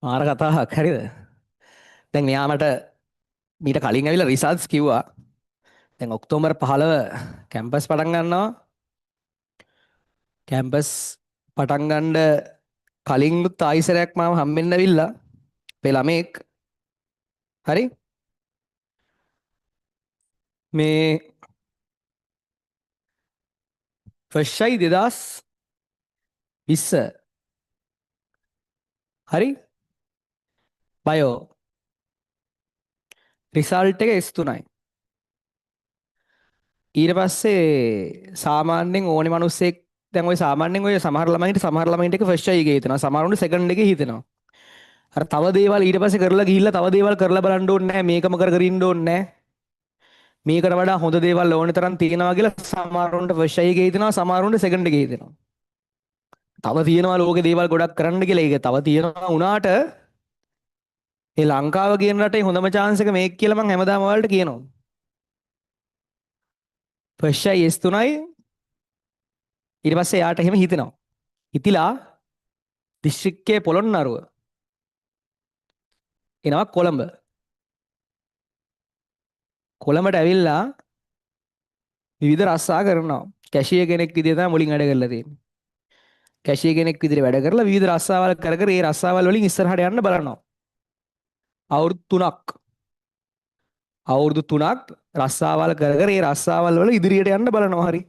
මාර කතාවක් හරිද? දැන් මෙයා මට මීට කලින් ඇවිල්ලා රිසල්ට්ස් කිව්වා. දැන් ඔක්තෝබර් 15 කැම්පස් පටන් ගන්නවා. කැම්පස් පටන් ගන්න කලින්ලුත් ආයිසරයක් මාව හම්බෙන්න ඇවිල්ලා අපේ ළමෙක් හරි මේ ෆස්ට්යි 2020 හරි බයෝ රිසල්ට් එක S3යි. ඊට පස්සේ සාමාන්‍යයෙන් ඕනේ මිනිස්සෙක් දැන් ওই සාමාන්‍යයෙන් ඔය සමහර ළමයින්ට එක ෆස්ට් එකේ හිතෙනවා. සමහරුන්ට සෙකන්ඩ් එකේ හිතෙනවා. අර තව දේවල් ඊට පස්සේ කරලා ගිහිල්ලා තව දේවල් කරලා බලන්න ඕනේ නැහැ. මේකම කර කර ඉන්න ඕනේ නැහැ. මේකට වඩා හොඳ දේවල් ඕනේ තරම් තියෙනවා කියලා සමහරුන්ට ෆස්ට් එකේ හිතෙනවා. සමහරුන්ට සෙකන්ඩ් එකේ හිතෙනවා. තව තියෙනවා ලෝකේ දේවල් ගොඩක් කරන්න කියලා. ඒක තව තියෙනවා වුණාට ඒ ලංකාව කියන රටේ හොඳම chance එක මේක කියලා මම හැමදාම ඔයාලට කියනවා. ෆස්ට් එකයි S3යි ඊට පස්සේ යාට එහෙම හිතෙනවා. හිතිලා දිස්ත්‍රික්කයේ පොළොන්නරුව එනවා කොළඹ. කොළඹට ඇවිල්ලා විවිධ රස්සා කරනවා. කැෂියර් කෙනෙක් විදිහට තමයි මුලින් වැඩ කරලා තියෙන්නේ. කැෂියර් කෙනෙක් විදිහට වැඩ කරලා විවිධ රස්සාවල් කර කර ඒ රස්සාවල් වලින් ඉස්සරහට යන්න බලනවා. අවුරුදු 3ක් රස්සාවල් කර කර ඒ රස්සාවල් වල ඉදිරියට යන්න බලනවා. හරි.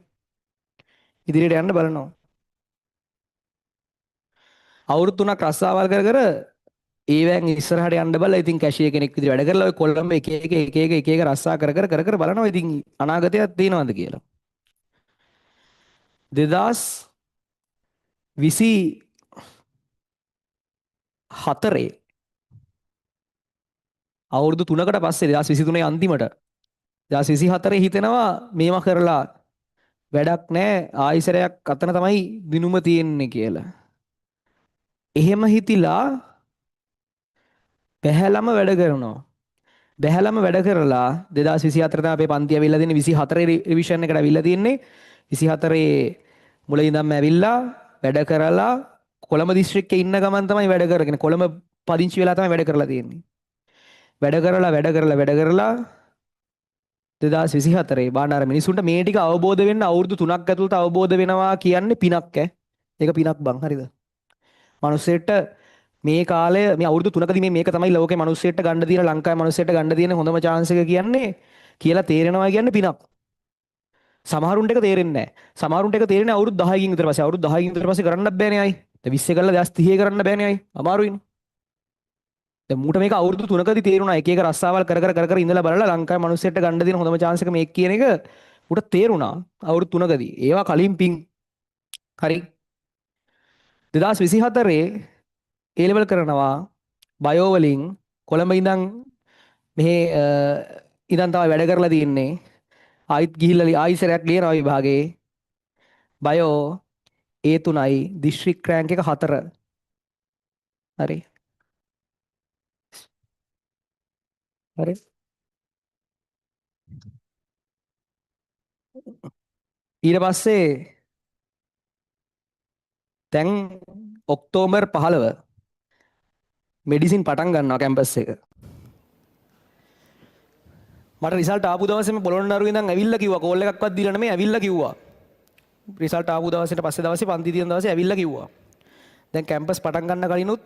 ඉදිරියට යන්න බලනවා. අවුරුදු 3ක් රස්සාවල් කර කර ඒවෙන් ඉස්සරහට යන්න බලලා ඉතින් කැෂියර් කෙනෙක් විදිහට වැඩ කරලා ඔය කොළඹ එක එක රස්සා කර කර බලනවා ඉතින් අනාගතයක් තියෙනවද කියලා. 2024 අවුරුදු 3කට පස්සේ 2023 අන්තිමට 2024 හිතෙනවා මේවා කරලා වැඩක් නැහැ ආයිසරයක් අතන තමයි දිනුම තියෙන්නේ කියලා. එහෙම හිතිලා බැහැලම වැඩ කරනවා. බැහැලම වැඩ කරලා 2024 තමයි අපේ පන්ති ඇවිල්ලා තියෙන්නේ 24 රිවිෂන් එකට ඇවිල්ලා තියෙන්නේ 24 මුල ඉඳන්ම ඇවිල්ලා වැඩ කරලා කොළඹ දිස්ත්‍රික්කේ ඉන්න ගමන් තමයි වැඩ කරගෙන කොළඹ පදිංචි වෙලා තමයි වැඩ කරලා තියෙන්නේ. වැඩ කරලා 2024 බාණ්ඩාර මිනිසුන්ට මේ ටික අවබෝධ වෙන්න අවුරුදු 3ක් ඇතුළත අවබෝධ වෙනවා කියන්නේ පිනක් ඈ. ඒක පිනක් බං හරිද? මිනිස්සෙට මේ කාලය මේ අවුරුදු 3කදී මේක තමයි ලෝකේ මිනිස්සෙට ගන්න තියෙන ලංකාවේ මිනිස්සෙට ගන්න තියෙන හොඳම chance එක කියන්නේ කියලා තේරෙනවා කියන්නේ පිනක්. සමහරුන්ට ඒක තේරෙන්නේ නැහැ. සමහරුන්ට ඒක තේරෙන්නේ අවුරුදු 10කින් විතර පස්සේ. අවුරුදු 10කින් විතර පස්සේ කරන්නත් බෑනේ අය. දැන් 20 කළා 2030 කරන්න බෑනේ අය. අමාරුයිනේ. දැන් මූට මේක අවුරුදු 3කදී තේරුණා. එක එක රස්සාවල් කර කර ඉඳලා බලලා ලංකාවේ මිනිස්සුන්ට ගන්න දෙන හොඳම chance එක මේක කියන එක මූට තේරුණා අවුරුදු 3කදී. ඒවා කලින් පිං හරි 2024 A level කරනවා බයෝ වලින් කොළඹ ඉඳන් මෙහි ඉඳන් තමයි වැඩ කරලා තියෙන්නේ. ආයිත් ගිහිල්ලා ආයිසරයක් ලියනවා විභාගේ. බයෝ A3යි දිස්ත්‍රික් රෑන්ක් එක 4. හරි. හරි. ඊට පස්සේ දැන් ඔක්තෝබර් 15 මෙඩිසින් පටන් ගන්නවා කැම්පස් එක. මට රිසල්ට් ආපු දවසේම පොළොන්නරුවේ ඉඳන් ඇවිල්ලා කිව්වා කෝල් එකක්වත් දීලා නෙමෙයි ඇවිල්ලා කිව්වා. රිසල්ට් ආපු දවසේට පස්සේ දවසේ පන්ති තියෙන දවසේ ඇවිල්ලා කිව්වා. දැන් කැම්පස් පටන් ගන්න කලිනුත්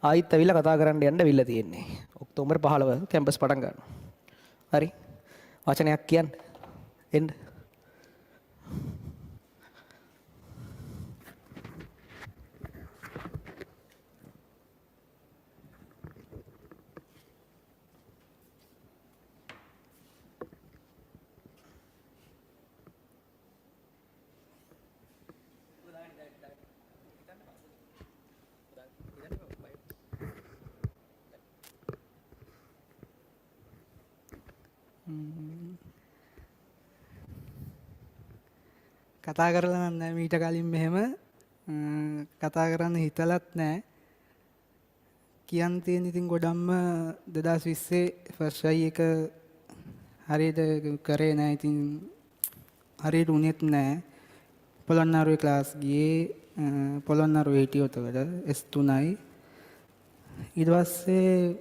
ආයිත් ඇවිල්ලා කතා කරන්න යන්න ඇවිල්ලා තියෙන්නේ. ඔක්තෝබර් 15 කැම්පස් පටන් ගන්නවා. හරි. වචනයක් කියන්න. එන්න. කතා කරලා නැහැ මීට කලින් මෙහෙම කතා කරන්න හිතලත් නැහැ. කියන්න තියෙන ඉතින් ගොඩක්ම 2020 ෆස්ට් අයි එක හරියට කරේ නැහැ. ඉතින් හරියට උනේත් නැහැ. පොළොන්නරුවේ ක්ලාස් ගියේ පොළොන්නරුවේ හිටියොත් වල S3යි. ඊට පස්සේ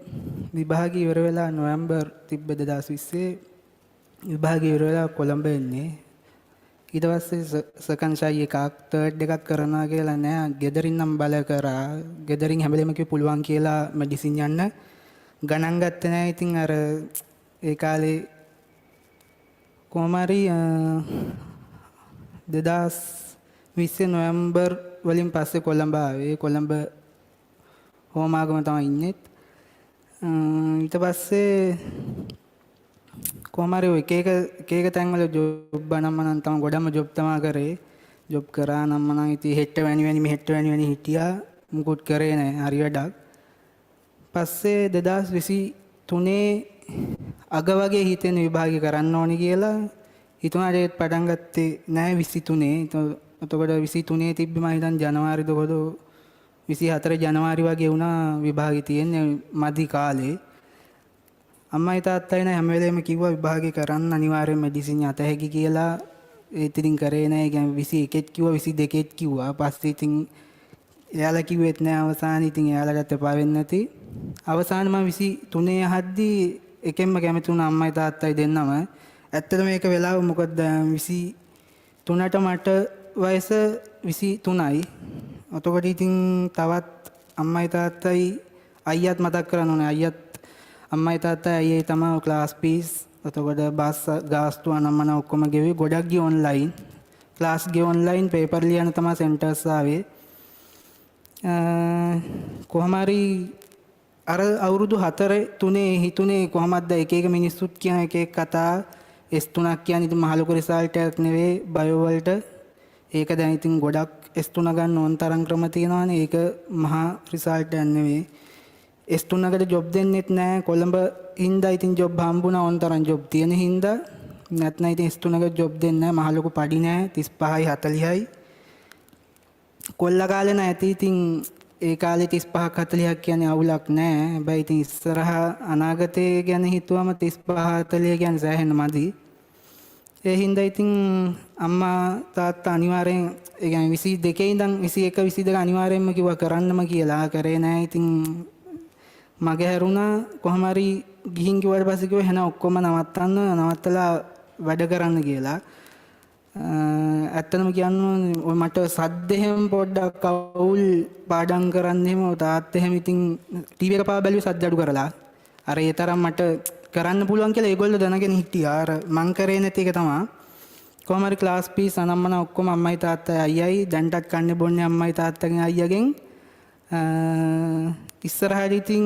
විභාගය ඉවර වෙලා නොවැම්බර් තිබ්බ 2020 විභාගය ඉවර වෙලා කොළඹ එන්නේ. ඊට පස්සේ සෙකන්ඩ් ෂයි එකක් තර්ඩ් එකක් කරනවා කියලා නෑ. ගෙදරින් නම් බල කරා. ගෙදරින් හැමලෙම කිව්ව පුළුවන් කියලා මෙඩිසින් යන්න. ගණන් ගත්තේ නෑ. ඉතින් අර ඒ කාලේ කොහොම හරි 2020 නොවැම්බර් වලින් පස්සේ කොළඹ ආවේ. කොළඹ හෝමාගම තමයි ඉන්නෙත්. ඊට පස්සේ කොහොම හරි එක එක තැන්වල ජොබ් අනම්මනම් තමයි ගොඩම ජොබ් තමයි කරේ. ජොබ් කරා නම් මනම් ඉතින් හෙට්ට වැනි මෙහෙට්ට හිටියා. මුකුත් කරේ නැහැ හරි වැඩක්. පස්සේ 2023 අග වගේ හිතෙන විභාගය කරන්න ඕනි කියලා හිතුණාට ඒත් පටන් ගත්තේ නැහැ 23. එතකොට 23 තිබ්බේ මම හිතන් ජනවාරි දොකද 24 ජනවාරි වගේ වුණා විභාගය තියෙන්නේ මදි කාලේ. අම්මයි තාත්තයි නෑ හැම වෙලේම කිව්වා විභාගේ කරන්න අනිවාර්යෙන් මෙඩිසින් යත හැකි කියලා. ඒත් ඉතින් කරේ නෑ. ඒ කියන්නේ 21ත් කිව්වා 22ත් කිව්වා. පස්සේ ඉතින් එයාලා කිව්වෙත් නෑ අවසානයේ. ඉතින් එයාලටත් එපා වෙන්නේ නැති. අවසානයේ මම 23 යහද්දී එකෙන්ම කැමති වුණා අම්මයි තාත්තයි දෙන්නම. ඇත්තටම මේක වෙලාව මොකද 23ට මට වයස 23යි. එතකොට ඉතින් තවත් අම්මයි තාත්තයි අයියාත් මතක් කරන්න ඕනේ. අයියාත් අම්මයි තාත්තයි අයියේ තමයි ක්ලාස් ෆීස් එතකොට බස් ගාස්තු අනම්මන ඔක්කොම ගෙවි. ගොඩක් ගිය ඔන්ලයින් ක්ලාස් ගිය ඔන්ලයින් පේපර් ලියන්න තමයි සෙන්ටර්ස් ආවේ. කොහොම හරි අර අවුරුදු 4 හිතුනේ කොහමද එක එක මිනිස්සුත් කියන එක එක කතා. S3ක් කියන්නේ ඉතින් මහ ලොකු රිසල්ට් එකක් නෙවෙයි බයෝ වලට. ඒක දැන් ඉතින් ගොඩක් S3 ගන්න ඕන තරම් ක්‍රම තියෙනවානේ. ඒක මහා රිසල්ට් එකක් නෙවෙයි. S3කට ජොබ් දෙන්නෙත් නැහැ. කොළඹ හින්දා ඉතින් ජොබ් හම්බුණා ඕන තරම් ජොබ් තියෙන හින්දා. නැත්නම් ඉතින් S3කට ජොබ් දෙන්නේ නැහැ. මහ ලොකු පඩි නැහැ. 35යි 40යි. කොල්ල කාලේ නැති ඉතින් ඒ කාලේ 35ක් 40ක් කියන්නේ අවුලක් නැහැ. හැබැයි ඉතින් ඉස්සරහා අනාගතේ ගැන හිතුවම 35 40 කියන්නේ සෑහෙන මදි. ඒ හින්දා ඉතින් අම්මා තාත්තා අනිවාර්යෙන් ඒ කියන්නේ 22 ඉඳන් 21 22 අනිවාර්යෙන්ම කිව්වා කරන්නම කියලා. කරේ නැහැ. ඉතින් මගේ හැරුණා කොහොම හරි ගිහින් කිව්වට පස්සේ කිව්වා එහෙනම් ඔක්කොම නවත්තලා වැඩ කරන්න කියලා. ඇත්තටම කියන්න මට සද්දෙහෙම පොඩ්ඩක් අවුල් පාඩම් කරන්න එහෙම තාත්තා එහෙම ඉතින් ටීවී එක පාවා බැලුවේ සද්ද අඩු කරලා. අර ඒ තරම් මට කරන්න පුළුවන් කියලා ඒගොල්ලෝ දැනගෙන හිටියා. අර මං කරේ නැති එක තමයි. කොහොම හරි ක්ලාස් ෆීස් අනම්මන ඔක්කොම අම්මයි තාත්තයි අයියයි දැන්ටත් කන්නේ බොන්නේ අම්මයි තාත්තගෙන් අයියගෙන්. ඉස්සරහට ඉතින්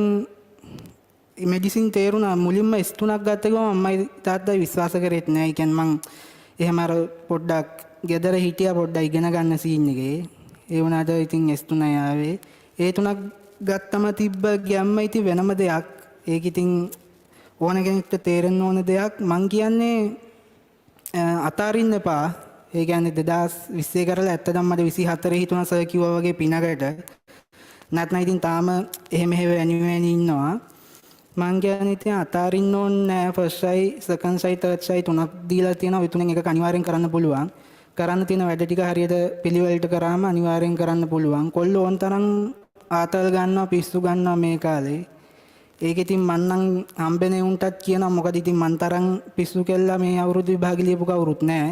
මෙඩිසින් තේරුණා. මුලින්ම S3ක් ගත්ත ගමන් අම්මයි තාත්තයි විශ්වාස කරෙත් නෑ. ඒ කියන්නේ මං එහෙම අර පොඩ්ඩක් ගෙදර හිටියා පොඩ්ඩක් ඉගෙන ගන්න සීන් එකේ. ඒ වුණාට ඉතින් S3යි ආවේ. ඒ තුනක් ගත්තම තිබ්බ ගැම්ම ඉතින් වෙනම දෙයක්. ඒක ඉතින් ඕන කෙනෙක්ට තේරෙන්න ඕන දෙයක්. මං කියන්නේ අතාරින්න එපා. ඒ කියන්නේ 2020 කරලා ඇත්තටම මට 24 හිතුණා සර් කිව්වා වගේ පිනකට. නැත්නම් ඉතින් තාම එහෙම වැනි ඉන්නවා. මං කියන්නේ ඉතින් අතාරින්න ඕනේ නෑ. First shy, second shy, third shy තුනක් දීලා තියෙනවා. ඒ තුනෙන් එකක් අනිවාර්යෙන් කරන්න පුළුවන්. කරන්න තියෙන වැඩ ටික හරියට පිළිවෙලට කරාම අනිවාර්යෙන් කරන්න පුළුවන්. කොල්ලෝ ඕන තරම් ආතල් ගන්නවා, පිස්සු ගන්නවා මේ කාලේ. ඒක ඉතින් මං නම් හම්බෙන උන්ටත් කියනවා. මොකද ඉතින් මං තරම් පිස්සු කෙල්ලා මේ අවුරුදු විභාග ලියපු කවුරුත් නෑ.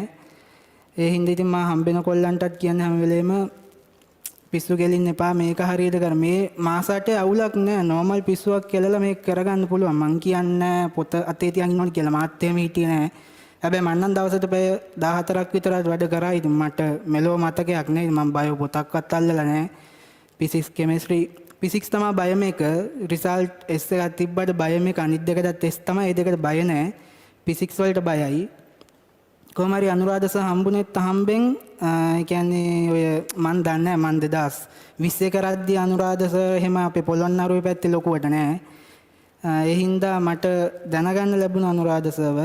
ඒ හින්දා ඉතින් මම හම්බෙන කොල්ලන්ටත් කියන්නේ හැම වෙලේම පිස්සු කෙලින්න එපා. මේක හරියට කර. මේ මාසට අවුලක් නෑ. නෝමල් පිස්සුවක් කෙලලා මේක කරගන්න පුළුවන්. මං කියන්නේ පොත අතේ තියන් ඉන්නවනේ කියලා. මාත් එහෙම හිටියේ නෑ. හැබැයි මං නම් දවසට පැය 14ක් විතර වැඩ කරා. ඉතින් මට මෙලෝ මතකයක් නෑ. මම බයෝ පොතක්වත් අල්ලලා නෑ. ෆිසික්ස් කෙමිස්ට්‍රි ෆිසික්ස් තමයි බයම එක. රිසල්ට් S එකක් තිබ්බට බයම එක අනිත් දෙකටත් S තමයි. ඒ දෙකට බය නෑ. ෆිසික්ස් වලට බයයි. කොහොම හරි අනුරාධ සර් හම්බුනේත් හම්බෙන් ඒ කියන්නේ ඔය මන් දන්නේ මන් 2020 කරද්දී අනුරාධ සර් එහෙම අපේ පොළොන්නරුවේ පැත්තේ ලොකුවට නෑ. ඒ හින්දා මට දැනගන්න ලැබුණ අනුරාධ සර්ව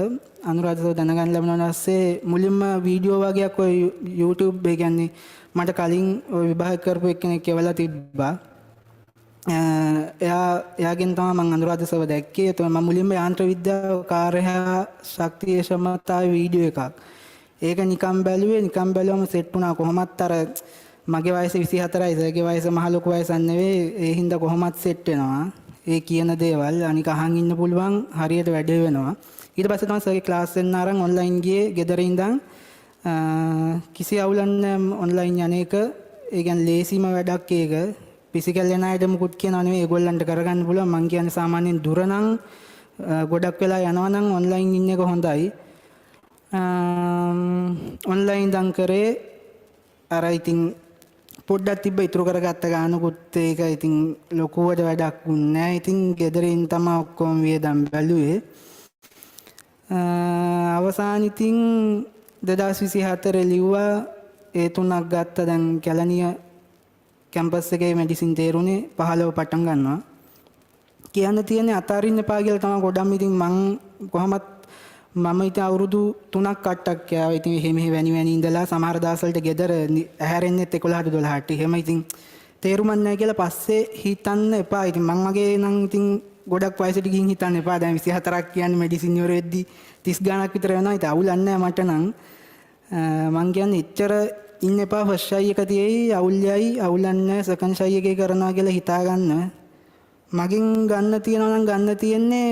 දැනගන්න ලැබුණා. ඊපස්සේ මුලින්ම වීඩියෝ වගේක් ඔය YouTube ඒ කියන්නේ මට කලින් ඔය විභාග කරපු එක්කෙනෙක් එවලා තිබ්බා. එයාගෙන් තමයි මම අනුරාධ සර්ව දැක්කේ. ඒතකොට මම මුලින්ම යාන්ත්‍ර විද්‍යාව කාර්ය ශක්තිය සමතාවේ වීඩියෝ එකක්. ඒක නිකම් බැලුවම සෙට් වුණා. කොහොමත් අර මගේ වයස 24යි සර්ගේ වයස මහ ලොකු වයසක් නෙවෙයි ඒ හින්දා කොහොමත් සෙට් වෙනවා ඒ කියන දේවල් අනික අහන් ඉන්න පුළුවන් හරියට වැඩ වෙනවා ඊට පස්සේ තමයි සර්ගේ ක්ලාස් එන්න අරන් ඔන්ලයින් ගියේ ගෙදර ඉඳන් කිසි අවුලක් නැහැ ඔන්ලයින් යන එක ඒ කියන්නේ ලේසිම වැඩක් ඒක ෆිසිකල් යන අයට මුකුත් කියනවා නෙවෙයි ඒගොල්ලන්ට කරගන්න පුළුවන් මං කියන්නේ සාමාන්‍යයෙන් දුර නම් ගොඩක් වෙලා යනවා නම් ඔන්ලයින් ඉන්න එක හොඳයි ඔන්ලයින් දන් කරේ අර ඉතින් පොඩ්ඩක් තිබ්බ ඉතුරු කරගත්ත ගානකුත් ඒක ඉතින් ලොකුවට වැඩක් වුණේ නැහැ. ඉතින් ගෙදරින් තමයි ඔක්කොම වියදම් බැලුවේ. අවසාන ඉතින් 2024 ලිව්වා ඒ තුනක් ගත්ත දැන් කැලණිය කැම්පස් එකේ මෙඩිසින් තේරුනේ 15 පටන් ගන්නවා. කියන්න තියෙන්නේ අතාරින්න එපා කියලා තමයි ගොඩක් ඉතින් මං කොහොමත් මම ඉතින් අවුරුදු 3ක් කට්ටක් යාව ඉතින් මෙහෙ වැනි ඉඳලා සමහර දවස්වලට ගෙදර ඇහැරෙන්නෙත් 11ට 12ට එහෙම ඉතින් තේරුමක් නැහැ කියලා පස්සේ හිතන්න එපා ඉතින් මං වගේ නම් ඉතින් ගොඩක් වයසට ගිහින් හිතන්න එපා දැන් 24ක් කියන්නේ මෙඩිසින් ඉවර වෙද්දි 30 ගාණක් විතර වෙනවා ඉතින් අවුලක් නැහැ මට නම් මං කියන්නේ එච්චර ඉන්න එපා ෆස්ට් ෂයි එක තියෙයි අවුලක් නැහැ සෙකන්ඩ් ෂයි එකේ කරනවා කියලා හිතා ගන්න මගෙන් ගන්න තියනවා නම් ගන්න තියෙන්නේ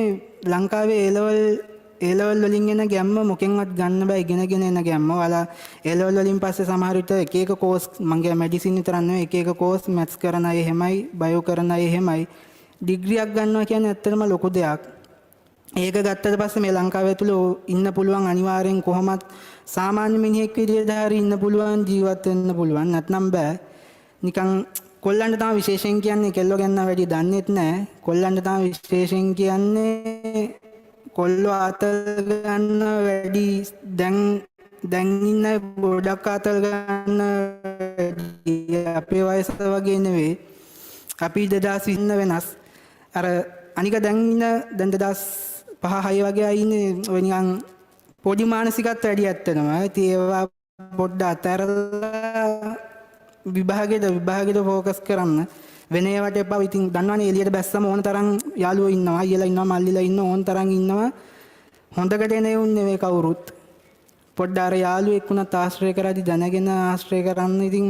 ලංකාවේ A level වලින් එන ගැම්ම මොකෙන්වත් ගන්න බෑ ඉගෙනගෙන එන ගැම්ම. ඔයාලා A level වලින් පස්සේ සමහර විට එක එක කෝස් මං කිය මෙඩිසින් විතරක් නෙවෙයි එක එක කෝස් මැත්ස් කරන අය එහෙමයි බයෝ කරන අය එහෙමයි ඩිග්‍රියක් ගන්නවා කියන්නේ ඇත්තටම ලොකු දෙයක්. ඒක ගත්තට පස්සේ මේ ලංකාව ඇතුළේ ඉන්න පුළුවන් අනිවාර්යෙන් කොහොමත් සාමාන්‍ය මිනිහෙක් විදිහට හරි ඉන්න පුළුවන් ජීවත් වෙන්න පුළුවන් නැත්නම් බෑ. නිකන් කොල්ලන්ට තමයි විශේෂයෙන් කියන්නේ කෙල්ලෝ ගැන වැඩි දන්නෙත් නැහැ. කොල්ලන්ට තමයි විශේෂයෙන් කියන්නේ කොල්ලෝ ආතල් ගන්න වැඩි දැන් ඉන්න ගොඩක් ආතල් ගන්න අපේ වයස වගේ නෙවෙයි අපි 2020 වෙනස් අර අනික දැන් 2005 6 වගේ අය ඉන්නේ ඔය නිකන් පොඩි මානසිකත්වයට වැඩි ඇත්තනවා ඉතින් ඒවා පොඩ්ඩක් අතහැරලා විභාගෙට ફોකස් කරන්න වෙන ඒවාට එපා ඉතින් දන්නවනේ එළියට බැස්සම ඕන තරම් යාළුවෝ ඉන්නවා අයියලා ඉන්නවා මල්ලිලා ඉන්නවා ඕන තරම් ඉන්නවා හොඳකට එනේ උන්නේ මේ කවුරුත් පොඩ්ඩ අර යාළුවෙක් වුණත් ආශ්‍රය කරද්දි දැනගෙන ආශ්‍රය කරන්න ඉතින්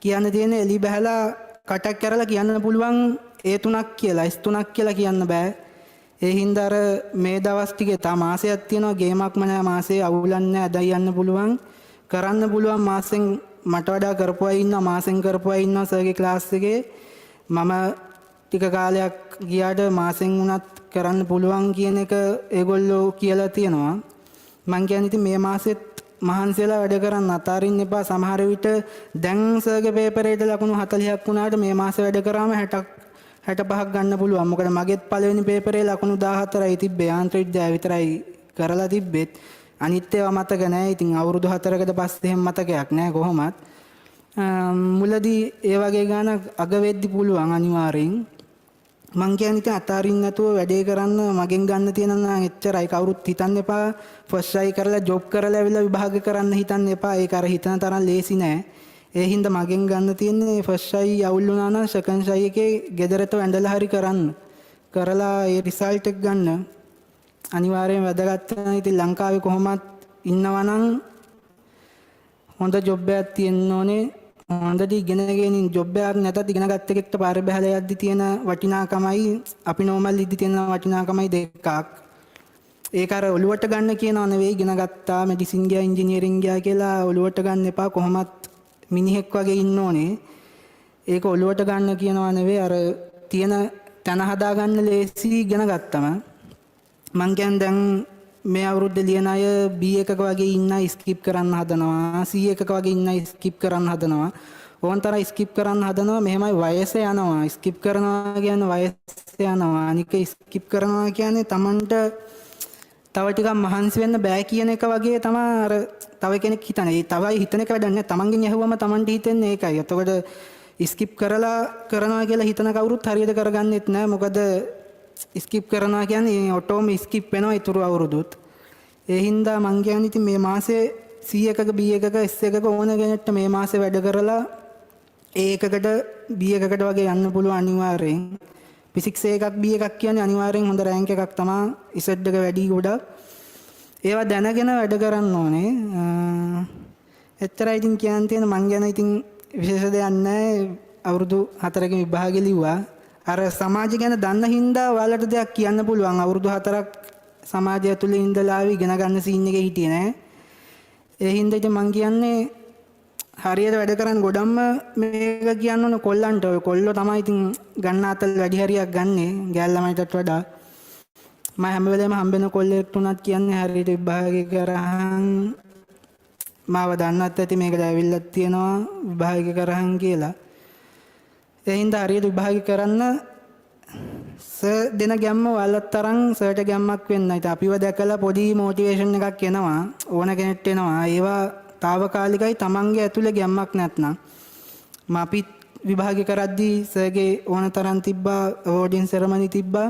කියන්න තියෙන එළි බහැලා කටක් කරලා කියන්න පුළුවන් ඒ තුනක් කියලා S තුනක් කියලා කියන්න බෑ ඒ හින්දා අර මේ දවස් ටිකේ තා මාසයක් තියෙනවා ගේමක්ම නෑ මාසේ අවුලක් නෑ අදයි යන්න පුළුවන් කරන්න පුළුවන් මාසෙන් මට වඩා කරපු අය ඉන්නවා මාසෙන් කරපු අය ඉන්නවා සර්ගේ ක්ලාස් එකේ මම ටික කාලයක් ගියාට මාසෙන් වුණත් කරන්න පුළුවන් කියන එක ඒගොල්ලෝ කියලා තියෙනවා මං කියන්නේ ඉතින් මේ මාසෙත් මහන්සියලා වැඩ කරන්න අතාරින්න එපා සමහර විට දැන් සර්ගේ පේපරේට ලකුණු 40ක් වුණාට මේ මාසේ වැඩ කරාම 65ක් ගන්න පුළුවන් මොකද මගෙත් පළවෙනි පේපරේ ලකුණු 14යි තිබ්බේ යාන්ත්‍ර විද්‍යාව විතරයි කරලා තිබ්බෙත් අනිත් ඒවා මතක නැහැ. ඉතින් අවුරුදු 4කට පස්සේ එහෙම මතකයක් නැහැ කොහොමත්. මුලදී ඒ වගේ ගානක් අග වෙද්දි පුළුවන් අනිවාර්යෙන්. මං කියන්නේ ඉතින් අතාරින්න නැතුව වැඩේ කරන්න මගෙන් ගන්න තියෙන නම් එච්චරයි. කවුරුත් හිතන්න එපා ෆස්ට් ට්‍රයි කරලා ජොබ් කරලා ඇවිල්ලා විභාග කරන්න හිතන්න එපා. ඒක අර හිතන තරම් ලේසි නෑ. ඒ හින්දා මගෙන් ගන්න තියෙන්නේ ෆස්ට් ට්‍රයි අවුල් වුණා නම් සෙකන්ඩ් ට්‍රයි එකේ ගෙදරට වැඳලා හරි කරන්න. කරලා ඒ රිසල්ට් එක ගන්න. අනිවාර්යෙන් වැදගත් වෙනවා. ඉතින් ලංකාවේ කොහොමත් ඉන්නවා නම් හොඳ ජොබ් එකක් තියෙන්න ඕනේ. හොඳට ඉගෙනගෙන ජොබ් එකක් නැතත් ඉගෙන ගත්ත එකෙක්ට පාරේ බහලා යද්දි තියෙන වටිනාකමයි අපි නෝමල් ඉද්දි තියෙන වටිනාකමයි දෙකක්. ඒක අර ඔලුවට ගන්න කියනවා නෙවෙයි ඉගෙන ගත්තා මෙඩිසින් ගියා ඉංජිනේරින් ගියා කියලා ඔලුවට ගන්න එපා. කොහොමත් මිනිහෙක් වගේ ඉන්න ඕනේ. ඒක ඔලුවට ගන්න කියනවා නෙවෙයි අර තියෙන තන හදා ගන්න ලේසි ඉගෙන ගත්තම මං කියන්නේ දැන් මේ අවුරුද්දේ ලියන අය B එකක වගේ ඉන්න ස්කිප් කරන්න හදනවා C එකක වගේ ඉන්න ස්කිප් කරන්න හදනවා ඕන්තර ස්කිප් කරන්න හදනවා මෙහෙමයි වයස යනවා ස්කිප් කරනවා කියන්නේ වයස යනවා අනික ස්කිප් කරනවා කියන්නේ Tamanට තව ටිකක් මහන්සි වෙන්න බෑ කියන එක වගේ තමයි අර තව කෙනෙක් හිතන්නේ. ඒ තවයි හිතන එක වැඩක් නෑ. Tamanගෙන් ඇහුවම Tamanට හිතෙන්නේ ඒකයි. එතකොට ස්කිප් කරලා කරනවා කියලා හිතන කවුරුත් හරියට කරගන්නෙත් නෑ. මොකද ස්කිප් කරනවා කියන්නේ ඔටෝම ස්කිප් වෙනවා ඊතුරු අවුරුදුත්. ඒ හින්දා මං කියන්නේ ඉතින් මේ මාසේ C එකක B එකක S එකක ඕන කෙනෙක්ට මේ මාසේ වැඩ කරලා A එකකට B එකකට වගේ යන්න පුළුවන් අනිවාර්යෙන්. ෆිසික්ස් එකක් B එකක් කියන්නේ අනිවාර්යෙන් හොඳ රෑන්ක් එකක් තමයි Z එක වැඩි ගොඩක්. ඒවා දැනගෙන වැඩ කරන්න ඕනේ. එච්චරයි ඉතින් කියන්න තියෙන. මං ගැන ඉතින් විශේෂ දෙයක් නැහැ. අවුරුදු 4කින් විභාගෙ ලිව්වා. අර සමාජය ගැන දන්න හින්දා ඔයාලට දෙයක් කියන්න පුළුවන්. අවුරුදු 4ක් සමාජය ඇතුලේ ඉඳලා ආවි ඉගෙන ගන්න සීන් එකේ හිටියේ නෑ. ඒ හින්දා ඉතින් මං කියන්නේ හරියට වැඩ කරන් ගොඩක්ම මේක කියන්න ඕන කොල්ලන්ට. ඔය කොල්ලෝ තමයි ඉතින් ගන්න අතල් වැඩි හරියක් ගන්නෙ ගෑල් ළමයිටත් වඩා. මම හැම වෙලේම හම්බෙන කොල්ලෙක්ට උනත් කියන්නේ හරියට විභාගේ කරහන් මාව දන්නත් ඇති මේකට ඇවිල්ලත් තියෙනවා විභාගේ කරහන් කියලා. ඒ හින්දා හරියට විභාගේ කරන්න සර් දෙන ගැම්ම වලත් තරම් සර්ට ගැම්මක් වෙන්න. ඉතින් අපිව දැකලා පොඩි මොටිවේෂන් එකක් එනවා ඕන කෙනෙක්ට එනවා. ඒවා తాවකාලිකයි. තමන්ගේ ඇතුලේ ගැම්මක් නැත්නම් අපිත් විභාගේ කරද්දී සර්ගේ ඕන තරම් තිබ්බා අවෝඩින් සෙරමනි තිබ්බා.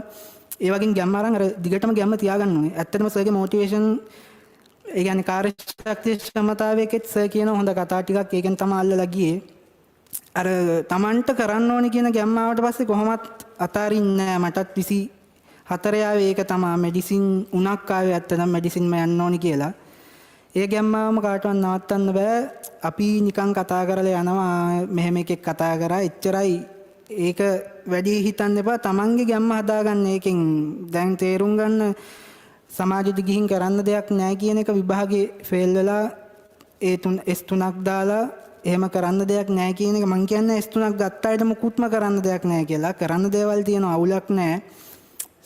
ඒ වගේ ගැම්ම අරන් අර දිගටම ගැම්ම තියාගන්න ඕනේ. ඇත්තටම සර්ගේ මොටිවේෂන් ඒ කියන්නේ කාර්යශක්තිය ක්ෂමතාවයකෙත් සර් කියන හොඳ කතා ටිකක් ඒකෙන් තමයි අල්ලලා ගියේ. අර තමන්ට කරන්න ඕනේ කියන ගැම්ම ආවට පස්සේ කොහොමත් අතාරින්නේ නැහැ. මටත් 24 ආවේ ඒක තමයි. මෙඩිසින් උණක් ආවේ ඇත්තටම මෙඩිසින්ම යන්න ඕනේ කියලා. ඒ ගැම්මාවම කාටවත් නවත්තන්න බෑ. අපි නිකන් කතා කරලා යනවා මෙහෙම එකෙක් කතා කරා එච්චරයි. ඒක වැඩි හිතන්න එපා. තමන්ගේ ගැම්ම හදාගන්න. ඒකෙන් දැන් තේරුම් ගන්න සමාජෙට ගිහින් කරන්න දෙයක් නැහැ කියන එක විභාගේ ෆේල් වෙලා ඒ S3ක් දාලා එහෙම කරන්න දෙයක් නැහැ කියන එක මං කියන්නේ S3ක් ගත්ත අයට මුකුත්ම කරන්න දෙයක් නැහැ කියලා. කරන්න දේවල් තියෙනවා අවුලක් නැහැ.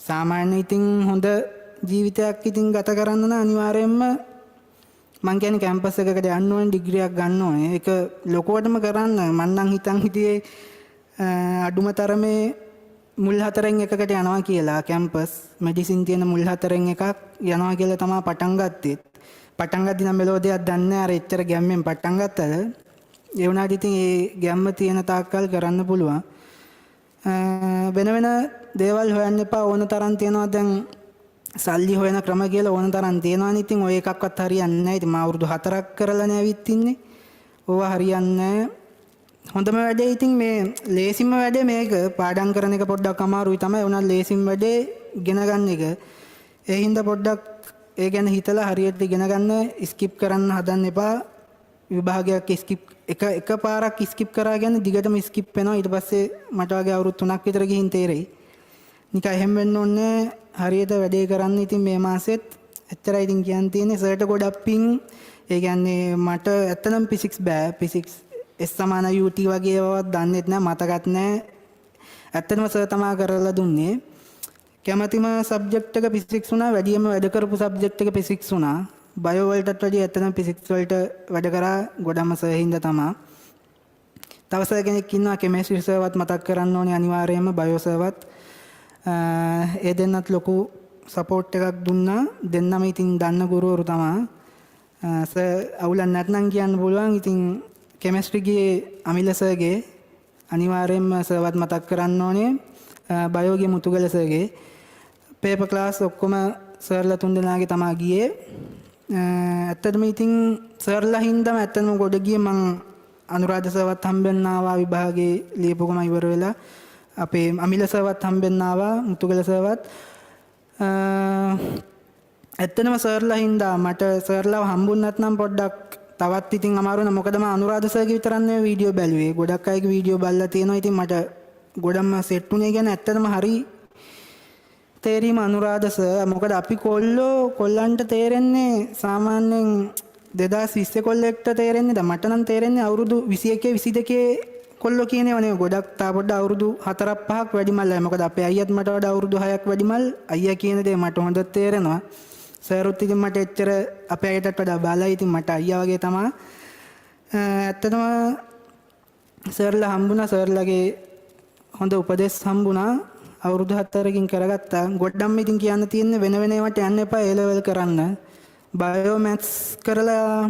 සාමාන්‍ය ඉතින් හොඳ ජීවිතයක් ඉතින් ගත කරන්න නම් අනිවාර්යයෙන්ම මං කියන්නේ කැම්පස් එකකට යන්න ඕනේ ඩිග්‍රියක් ගන්න ඕනේ. ඒක ලොකුවටම කරන්න මං නම් හිතන් හිටියේ අඩුම තරමේ මුල් 4න් එකකට යනවා කියලා. කැම්පස් මෙඩිසින් තියෙන මුල් 4න් එකක් යනවා කියලා තමයි පටන් ගත්තේ. පටන් ගද්දි නම් මෙලෝ දෙයක් දන්නේ නැහැ. අර එච්චර ගැම්මෙන් පටන් ගත්තද ඒ වුණාට ඉතින් ඒ ගැම්ම තියෙන තාක්කල් කරන්න පුළුවන්. වෙන වෙන දේවල් හොයන්න එපා. ඕන තරම් තියනවා දැන් සල්ලි හොයන ක්‍රම කියලා ඕන තරම් තියෙනවනේ. ඉතින් ඔය එකක්වත් හරියන්නේ නැහැ. ඉතින් මම අවුරුදු 4ක් කරලානේ ඇවිත් ඉන්නේ. ඕවා හරියන්නේ නැහැ. හොඳම වැඩේ ඉතින් මේ ලේසිම වැඩේ මේක පාඩම් කරන එක පොඩ්ඩක් අමාරුයි තමයි. උනත් ලේසිම වැඩේ ඉගෙන ගන්න එක. ඒ හින්දා පොඩ්ඩක් ඒ ගැන හිතලා හරියට ඉගෙන ගන්න. ස්කිප් කරන්න හදන්න එපා. විභාගයක් ස්කිප් එක පාරක් ස්කිප් කරා කියන්නේ දිගටම ස්කිප් වෙනවා. ඊට පස්සේ මට වගේ අවුරුදු 3ක් විතර ගිහින් තේරෙයි. නිකන් එහෙම වෙන්න ඕනේ. හරියට වැඩේ කරන්න. ඉතින් මේ මාසෙත් එච්චරයි ඉතින් කියන්න තියෙන්නේ. සර්ට ගොඩක් පිං. ඒ කියන්නේ මට ඇත්තටම ෆිසික්ස් බෑ. ෆිසික්ස් S සමාන UT වගේ ඒවාවත් දන්නෙත් නෑ මතකත් නෑ. ඇත්තටම සර් තමා කරලා දුන්නේ. කැමැතිම සබ්ජෙක්ට් එක ෆිසික්ස් වුණා. වැඩියෙන්ම වැඩ කරපු සබ්ජෙක්ට් එක ෆිසික්ස් වුණා. බයෝ වලටත් වැඩිය ඇත්තටම ෆිසික්ස් වලට වැඩ කරා ගොඩම සර් හින්දා තමා. තව සර් කෙනෙක් ඉන්නවා කෙමිස්ට්‍රි සර්වත් මතක් කරන්න ඕනේ අනිවාර්යයෙන්ම බයෝ සර්වත්. ඒ දෙන්නත් ලොකු සපෝට් එකක් දුන්නා. දෙන්නම ඉතින් දන්න ගුරුවරු තමා. සර් අවුලක් නැත්නම් කියන්න පුළුවන්. ඉතින් කෙමිස්ට්‍රි ගියේ අමිල සර්ගේ අනිවාර්යයෙන්ම සර්වත් මතක් කරන්න ඕනේ. බයෝ ගියේ මුතුගල සර්ගේ. පේපර් ක්ලාස් ඔක්කොම සර්ලා තුන් දෙනාගේ තමා ගියේ. ඇත්තටම ඉතින් සර්ලා හින්දාම ඇත්තටම ගොඩ ගියේ මං අනුරාධ සර්වත් හම්බෙන්න ආවා විභාගේ ලියපුවම ඉවර වෙලා. අපේ අමිල සර්වත් හම්බෙන්න ආවා මුතුගල සර්වත්. ඇත්තටම සර්ලා හින්දා මට සර්ලාව හම්බුන්නත් නම් පොඩ්ඩක් තවත් ඉතින් අමාරු වෙනවා. මොකද මම අනුරාධ සර්ගේ විතරක් නෙවෙයි වීඩියෝ බැලුවේ. ගොඩක් අයගේ වීඩියෝ බලලා තියෙනවා. ඉතින් මට ගොඩක්ම සෙට් වුණේ කියන්නේ ඇත්තටම හරි තේරීම අනුරාධ සර්. මොකද අපි කොල්ලන්ට තේරෙන්නේ සාමාන්‍යයෙන් 2020 කොල්ලෙක්ට තේරෙන්නේ දැන් මට නම් තේරෙන්නේ අවුරුදු 21 22 කොල්ලෝ කියනේව නෙවෙයි. ගොඩක් තා පොඩ්ඩ අවුරුදු 4ක් 5ක් වැඩිමල්ලයි. මොකද අපේ අයියත් මට වඩා අවුරුදු 6ක් වැඩිමල්. අයියා කියන දේ මට හොඳට තේරෙනවා. සර්ුත් ඉතින් මට එච්චර අපේ අයියටත් වඩා බාලයි. ඉතින් මට අයියා වගේ තමයි. ඇත්තටම සර්ලා හම්බුණා. සර්ලාගේ හොඳ උපදෙස් හම්බුණා. අවුරුදු 4කින් කරගත්තා. ගොඩක්ම ඉතින් කියන්න තියෙන්නේ වෙන වෙන ඒවාට යන්න එපා. A level කරන්න. බයෝ මැත්ස් කරලා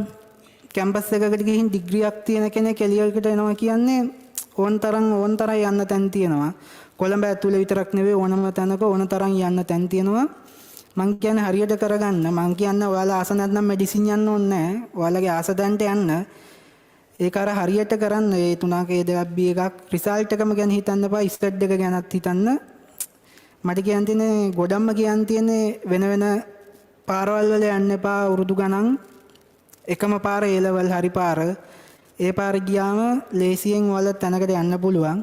කැම්පස් එකකට ගිහින් ඩිග්‍රියක් තියෙන කෙනෙක් එළියකට එනවා කියන්නේ ඕන තරම් යන්න තැන් තියෙනවා. කොළඹ ඇතුලේ විතරක් නෙවෙයි ඕනම තැනක ඕන තරම් යන්න තැන් තියෙනවා. මං කියන්නේ හරියට කරගන්න. මං කියන්නේ ඔයාලා ආස නැත්නම් මෙඩිසින් යන්න ඕනේ නැහැ. ඔයාලගේ ආස දැන්ට යන්න. ඒක අර හරියට කරන්න. ඒ 3ක දෙකක් B එකක් රිසල්ට් එකම ගැන හිතන්න එපා. ස්ටඩ් එක ගැනත් හිතන්න. මට කියන්න තියෙන්නේ ගොඩක්ම කියන්න තියෙන්නේ වෙන වෙන පාරවල් වල යන්න එපා. උරුදු ගණන් එකම පාර ඒ ලෙවල් හරි පාර. ඒ පාර ගියාම ලේසියෙන් වල තැනකට යන්න පුළුවන්.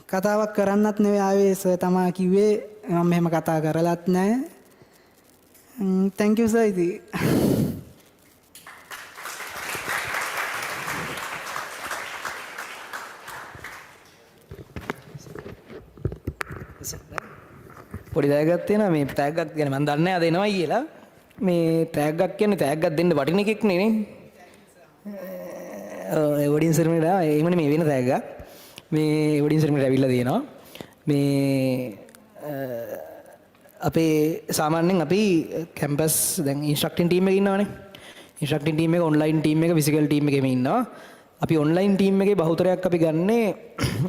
කතාවක් කරන්නත් නෙවෙයි ආවේ සර් තමා කිව්වේ මම මෙහෙම කතා කරලත් නැහැ. thank you sir ඉතින්. පොඩි තෑග්ගක් තියෙනවා මේ තෑග්ගක් ගැන මම දන්නේ නැහැ අද එනවයි කියලා. මේ තෑග්ගක් කියන්නේ තෑග්ගක් දෙන්න වටින එකෙක් නේ. එවඩින් සර්මිට එහෙමනේ මේ වෙන තෑග්ගක්. මේ එවඩින් සර්මිට ඇවිල්ලා තියෙනවා. මේ අපේ සාමාන්‍යයෙන් අපි කැම්පස් දැන් ඉන්ස්ට්‍රක්ටින් ටීම් එකේ ඉන්නවනේ. ඉන්ස්ට්‍රක්ටින් ටීම් එක ඔන්ලයින් ටීම් එක ෆිසිකල් ටීම් එකේම ඉන්නවා. අපි ඔන්ලයින් ටීම් එකේ බහුතරයක් අපි ගන්නේ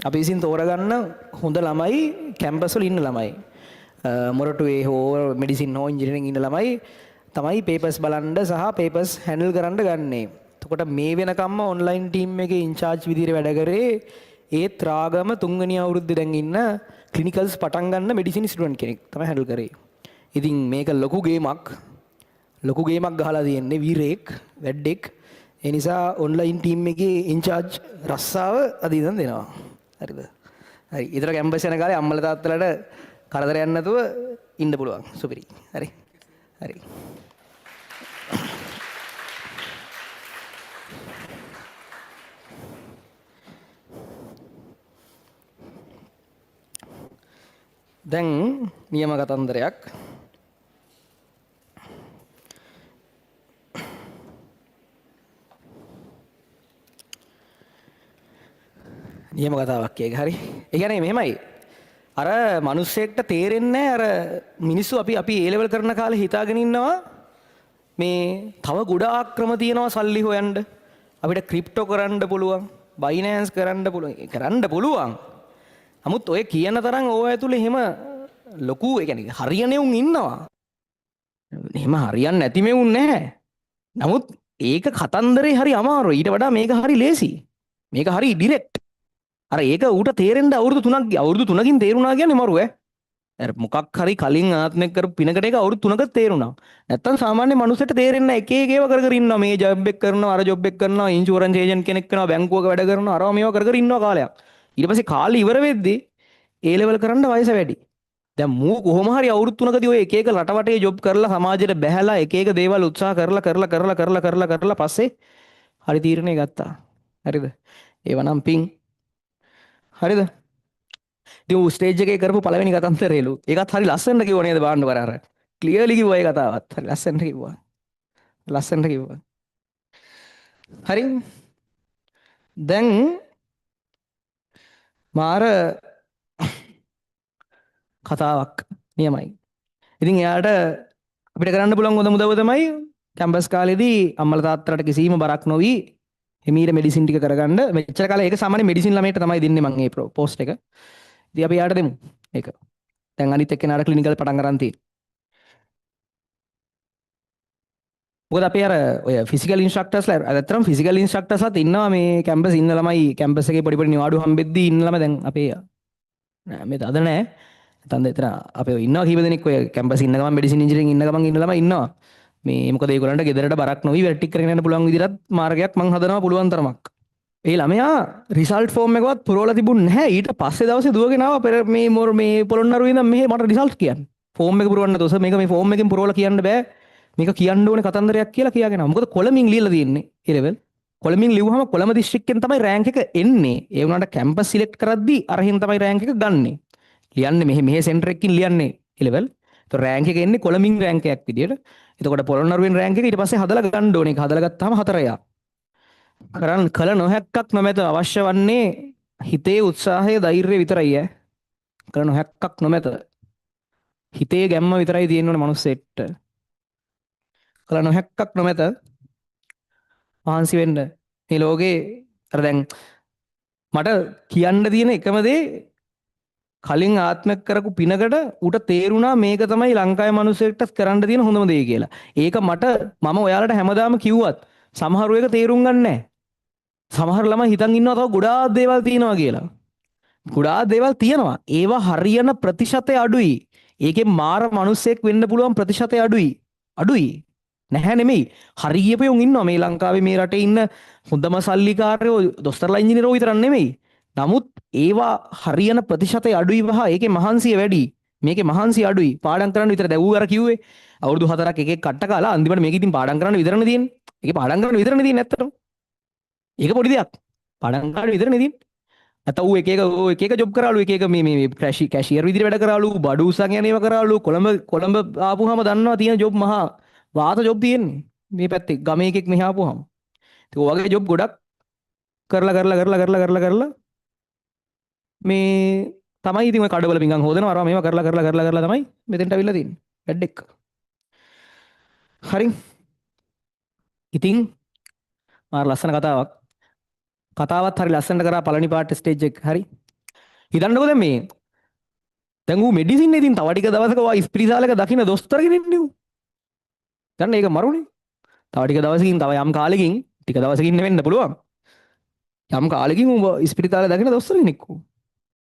අපි විසින් තෝරගන්න හොඳ ළමයි කැම්පස් වල ඉන්න ළමයි. මොරටුවේ හෝ මෙඩිසින් හෝ ඉන්ජිනියරින් ඉන්න ළමයි තමයි පේපර්ස් බලන්න සහ පේපර්ස් හැන්ඩල් කරන්න ගන්නේ. එතකොට මේ වෙනකම්ම ඔන්ලයින් ටීම් එකේ ඉන්චාර්ජ් විදිහට වැඩ කරේ ඒත් රාගම තුන්වෙනි අවුරුද්දේ දැන් ඉන්න ක්ලිනිකල්ස් පටන් ගන්න මෙඩිසින් ස්ටුඩන්ට් කෙනෙක් තමයි හැන්ඩල් කරේ. ඉතින් මේක ලොකු ගේමක් ගහලා තියෙන්නේ වීරෙක් වැඩෙක්. ඒ නිසා ඔන්ලයින් ටීම් එකේ ඉන්චාර්ජ් රස්සාව අද ඉඳන් දෙනවා. හරිද? හරි. ඊතර කැම්පස් යන කාලේ අම්මලා තාත්තලාට කරදරයක් නැතුව ඉන්න පුළුවන්. සුපිරි. හරි. හරි. දැන් නියම කතන්දරයක්. නියම කතාවක් ඒක හරි. ඒ කියන්නේ මෙහෙමයි. අර මිනිස්සෙක්ට තේරෙන්නේ අර මිනිස්සු අපි ඒ ලෙවල් කරන කාලේ හිතාගෙන ඉන්නවා මේ තව ගොඩාක් ක්‍රම තියෙනවා සල්ලි හොයන්න. අපිට ක්‍රිප්ටෝ කරන්න පුළුවන්, බයිනෑන්ස් කරන්න පුළුවන්. නමුත් ඔය කියන තරම් ඕව ඇතුලේ එහෙම ලොකු ඒ කියන්නේ හරියන්නේ උන් ඉන්නවා. එහෙම හරියන්නේ නැති මෙවුන් නැහැ. නමුත් ඒක කතන්දරේ හරි අමාරුයි. ඊට වඩා මේක හරි ලේසි. මේක හරි ඩිරෙක්ට්. අර ඒක ඌට තේරෙන්න අවුරුදු 3කින් තේරුණා කියන්නේ මරු ඈ. අර මොකක් හරි කලින් ආත්මයක් කරපු පිනකට එක අවුරුදු 3ක තේරුණා. නැත්තම් සාමාන්‍ය මනුස්සයට තේරෙන්නේ එක එක ඒවා කර ඉන්නවා. මේ ජොබ් එක කරනවා, අර ජොබ් එක කරනවා, ඉන්ෂුරන්ස් ඒජන්ට් කෙනෙක් වෙනවා, බැංකුවක වැඩ කරනවා, අරවා මේවා කර ඉන්නවා කාලයක්. ඊට පස්සේ කාලේ ඉවර වෙද්දී ඒ ලෙවල් කරන්න වයස වැඩි. දැන් මූ කොහොම හරි අවුරුදු 3කදී ඔය එක එක රටවටේ ජොබ් කරලා සමාජයට බැහැලා එක එක දේවල් උත්සාහ කරලා පස්සේ හරි තීරණය ගත්තා. හරිද? ඒව නම් පිං. හරිද? ඉතින් ඌ ස්ටේජ් එකේ කරපු පළවෙනි කතන්දරේලු. ඒකත් හරි ලස්සනට කිව්ව නේද බාන්න කර අර. ක්ලියර්ලි කිව්වා ඒ කතාවත්. හරි ලස්සනට කිව්වා. හරි. දැන් මාර කතාවක් නියමයි. ඉතින් එයාට අපිට කරන්න පුළුවන් හොඳ මුදව තමයි කැම්පස් කාලේදී අම්මලා තාත්තලාට කිසිම බරක් නොවි හිමීර මෙඩිසින් ටික කරගන්න. මෙච්චර කාලේ ඒක සාමාන්‍ය මෙඩිසින් ළමයට තමයි දෙන්නේ මම මේ පෝස්ට් එක. ඉතින් අපි යාට දෙමු ඒක. දැන් අනිත් එක්කෙනාට ක්ලිනිකල් පටන් ගන්න තියෙන්නේ. මොකද අපි අර ඔය ෆිසිකල් ඉන්ස්ට්‍රක්ටර්ස්ලා අදතරම් ෆිසිකල් ඉන්ස්ට්‍රක්ටර්ස්ලාත් ඉන්නවා මේ කැම්පස් ඉන්න ළමයි කැම්පස් එකේ පොඩි නිවාඩු හම්බෙද්දී ඉන්න ළමයි දැන් අපේ නෑ මේ අද නෑ. නැත්නම් එතන අපේ ඉන්නවා කීප දෙනෙක් ඔය කැම්පස් ඉන්න ගමන් මෙඩිසින් ඉන්ජිනියරින් ඉන්න ගමන් ඉන්න ළමයි ඉන්නවා. මේ මොකද ඒගොල්ලන්ට ගෙදරට බරක් නොවි වැඩ ටික කරගෙන යන්න පුළුවන් විදිහට මාර්ගයක් මම හදනවා පුළුවන් තරමක්. ඒ ළමයා රිසල්ට් ෆෝම් එකවත් පුරවලා තිබුණ නැහැ. ඊට පස්සේ දවසේ දුවගෙන ආවා මේ පොළොන්නරුවේ ඉඳන් මෙහෙ මට රිසල්ට් කියන්න. ෆෝම් එක පුරවන්න දොස මේක මේ ෆෝම් එකෙන් පුරවලා කියන්න බෑ. මේක කියන්න ඕනේ කතන්දරයක් කියලා කියාගෙන ආවා. මොකද කොළඹින් ලියලා තියෙන්නේ ඒ ලෙවල්. කොළඹින් ලිව්වහම කොළඹ දිස්ත්‍රික්කෙන් තමයි රෑන්ක් එක එන්නේ. ඒ වුණාට කැම්පස් සිලෙක්ට් කරද්දී අරහින් තමයි රෑන්ක් එක ගන්නෙ. ලියන්නේ මෙහෙ සෙන්ටර් එකකින් ලියන්නේ ඒ ලෙවල්. ඒතකොට රෑන්ක් එක එන්නේ කොළඹින් රෑන්ක් එකක් විදියට. එතකොට පොළොන්නරුවෙන් රෑන්ක් එක ඊට පස්සේ හදලා ගන්න ඕනේ. ඒක හදලා ගත්තාම 4යක්. කල නොහැක්කක් නොමැත අවශ්‍ය වන්නේ හිතේ උත්සාහය ධෛර්යය විතරයි ඈ. කල නොහැක්කක් නොමැත. හිතේ ගැම්ම විතරයි තියෙන්න ඕනේ මනුස්සෙට. කල නොහැක්කක් නොමැත මහන්සි වෙන්න. මේ ලෝකේ අර දැන් මට කියන්න තියෙන එකම දේ කලින් ආත්මයක් කරපු පිනකට ඌට තේරුණා මේක තමයි ලංකාවේ මිනිස්සෙක්ට කරන්න තියෙන හොඳම දේ කියලා. ඒක මම ඔයාලට හැමදාම කිව්වත් සමහරු ඒක තේරුම් ගන්න නැහැ. සමහර ළමයි හිතන් ඉන්නවා තව ගොඩාක් දේවල් තියෙනවා කියලා. ගොඩාක් දේවල් තියෙනවා. ඒවා හරියන ප්‍රතිශතය අඩුයි. ඒකේ මාර මිනිස්සෙක් වෙන්න පුළුවන් ප්‍රතිශතය අඩුයි. නැහැ නෙමෙයි. හරි ගියපයොන් ඉන්නවා මේ ලංකාවේ මේ රටේ ඉන්න හොඳම සල්ලිකාරයෝ දොස්තරලා ඉංජිනේරෝ විතරක් නෙමෙයි. නමුත් ඒවා හරියන ප්‍රතිශතය අඩුයි වහ ඒකේ මහන්සිය වැඩි. මේකේ මහන්සිය අඩුයි. පාඩම් කරන්න විතර දැවූ අර කිව්වේ. අවුරුදු 4ක් එකෙක් කට්ට කාලා අන්තිමට මේක ඉතින් පාඩම් කරන්න විතරනේ තියෙන්නේ. ඒකේ පාඩම් කරන්න විතරනේ තියෙන්නේ ඇත්තටම. ඒක පොඩි දෙයක්. පාඩම් කරන්න විතරනේ තියෙන්නේ. නැත්නම් ඌ එක එක ජොබ් කරාලු එක එක මේ කැෂියර් විදිහට වැඩ කරාලු බඩු උස්සන් යන ඒවා කරාලු කොළඹ ආපුහම දන්නවා තියෙන ජොබ් මහා වාත ජොබ් තියෙන්නේ මේ පැත්තේ ගමේ එකෙක් මෙහා ආපුහම ඒක වගේ ජොබ් ගොඩක් කරලා මේ තමයි ඉතින් ඔය කඩවල පිංගම් හොදනවා අරවා මේවා කරලා තමයි මෙතෙන්ට අවිල්ලා තියෙන්නේ බෙඩ් එක හරි ඉතින් මාර ලස්සන කතාවත් හරි ලස්සනට කරා පළවෙනි පාර්ට් ස්ටේජ් එක හරි හිතන්නකෝ දැන් මේ දැන් ඌ මෙඩිසින් ඉතින් තව ටික දවසක වා ඉස්පිරිතාලයක දකින්න දොස්තර කෙනෙක් නේ ඌ. දැන් ඒක මරුනේ. තව ටික දවසකින් තව යම් කාලෙකින් ටික දවසකින් වෙන්න පුළුවන්. යම් කාලෙකින් ඌ ඉස්පිරිතාලේ දකින්න දොස්තර කෙනෙක් ඌ.